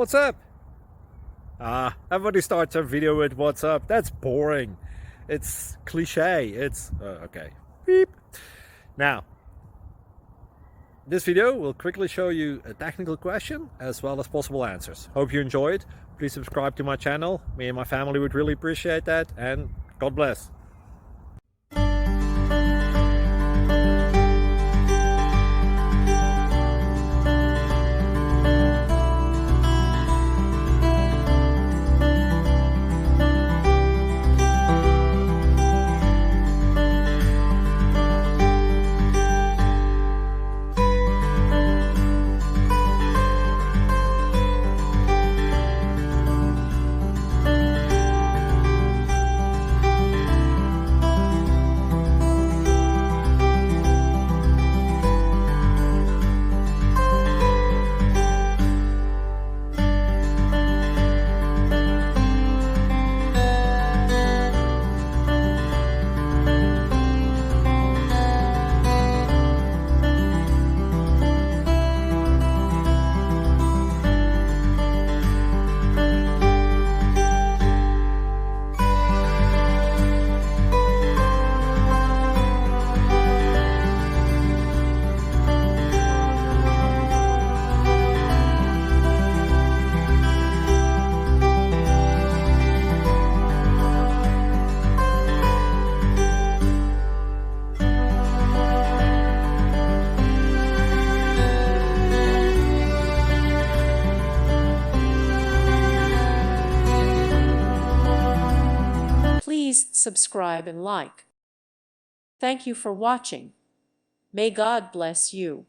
What's up? Everybody starts a video with what's up. That's boring. It's cliche. It's okay. Beep. Now, this video will quickly show you a technical question as well as possible answers. Hope you enjoyed. Please subscribe to my channel. Me and my family would really appreciate that, and God bless. Please subscribe and like. Thank you for watching. May God bless you.